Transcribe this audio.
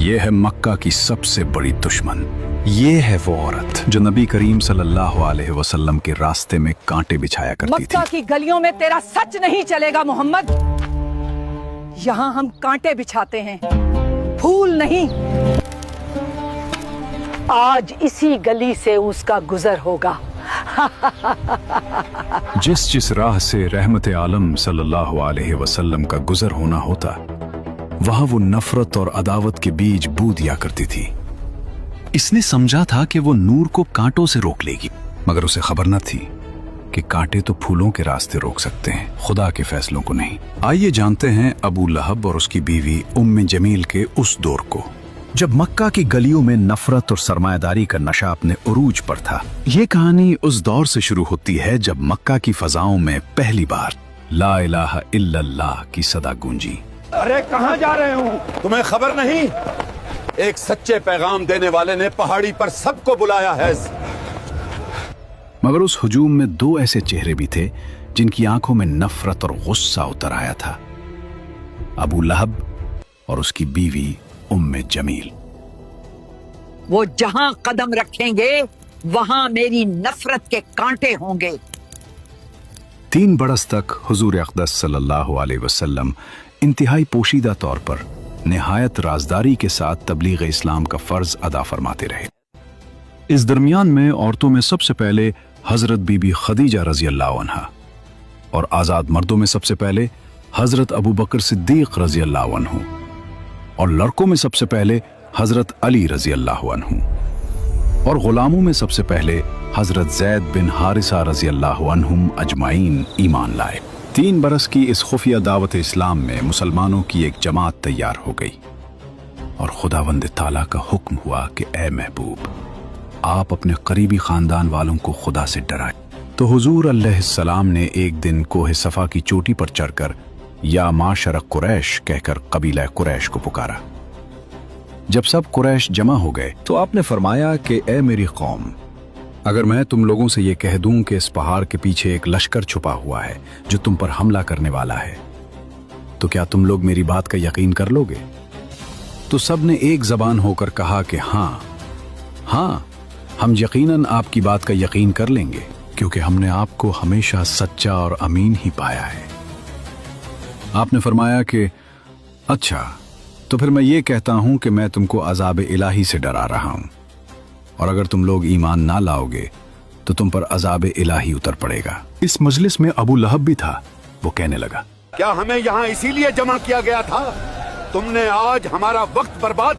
یہ ہے مکہ کی سب سے بڑی دشمن. یہ ہے وہ عورت جو نبی کریم صلی اللہ علیہ وسلم کے راستے میں کانٹے بچھایا کرتی تھی. مکہ کی گلیوں میں تیرا سچ نہیں چلے گا محمد. یہاں ہم کانٹے بچھاتے ہیں، پھول نہیں. آج اسی گلی سے اس کا گزر ہوگا. جس راہ سے رحمت عالم صلی اللہ علیہ وسلم کا گزر ہونا ہوتا، وہاں وہ نفرت اور عداوت کے بیج بو دیا کرتی تھی. اس نے سمجھا تھا کہ وہ نور کو کانٹوں سے روک لے گی، مگر اسے خبر نہ تھی کہ کانٹے تو پھولوں کے راستے روک سکتے ہیں، خدا کے فیصلوں کو نہیں. آئیے جانتے ہیں ابو لہب اور اس کی بیوی ام جمیل کے اس دور کو جب مکہ کی گلیوں میں نفرت اور سرمایہ داری کا نشہ اپنے عروج پر تھا. یہ کہانی اس دور سے شروع ہوتی ہے جب مکہ کی فضاؤں میں پہلی بار لا الہ الا اللہ کی صدا گونجی. ارے کہاں جا رہے ہوں؟ تمہیں خبر نہیں؟ ایک سچے پیغام دینے والے نے پہاڑی پر سب کو بلایا ہے. مگر اس ہجوم میں دو ایسے چہرے بھی تھے جن کی آنکھوں میں نفرت اور غصہ اتر آیا تھا: ابو لہب اور اس کی بیوی ام جمیل. وہ جہاں قدم رکھیں گے وہاں میری نفرت کے کانٹے ہوں گے. 3 برس تک حضور اقدس صلی اللہ علیہ وسلم انتہائی پوشیدہ طور پر نہایت رازداری کے ساتھ تبلیغ اسلام کا فرض ادا فرماتے رہے. اس درمیان میں عورتوں میں سب سے پہلے حضرت بی بی خدیجہ رضی اللہ عنہا، اور آزاد مردوں میں سب سے پہلے حضرت ابو بکر صدیق رضی اللہ عنہ، اور لڑکوں میں سب سے پہلے حضرت علی رضی اللہ عنہ، اور غلاموں میں سب سے پہلے حضرت زید بن حارثہ رضی اللہ عنہم اجمعین ایمان لائے. 3 برس کی اس خفیہ دعوت اسلام میں مسلمانوں کی ایک جماعت تیار ہو گئی، اور خداوند تعالیٰ کا حکم ہوا کہ اے محبوب، آپ اپنے قریبی خاندان والوں کو خدا سے ڈرائیں. تو حضور علیہ السلام نے ایک دن کوہ صفا کی چوٹی پر چڑھ کر یا معاشر قریش کہہ کر قبیلہ قریش کو پکارا. جب سب قریش جمع ہو گئے تو آپ نے فرمایا کہ اے میری قوم، اگر میں تم لوگوں سے یہ کہہ دوں کہ اس پہاڑ کے پیچھے ایک لشکر چھپا ہوا ہے جو تم پر حملہ کرنے والا ہے، تو کیا تم لوگ میری بات کا یقین کر لو گے؟ تو سب نے ایک زبان ہو کر کہا کہ ہاں ہاں، ہم یقیناً آپ کی بات کا یقین کر لیں گے، کیونکہ ہم نے آپ کو ہمیشہ سچا اور امین ہی پایا ہے. آپ نے فرمایا کہ اچھا، تو پھر میں یہ کہتا ہوں کہ میں تم کو عذاب الہی سے ڈرا رہا ہوں، اور اگر تم لوگ ایمان نہ لاؤ گے تو تم پر عذاب الہی اتر پڑے گا. اس مجلس میں ابو لہب بھی تھا. وہ کہنے لگا، کیا ہمیں یہاں اسی لیے جمع کیا گیا تھا؟ تم نے آج ہمارا وقت برباد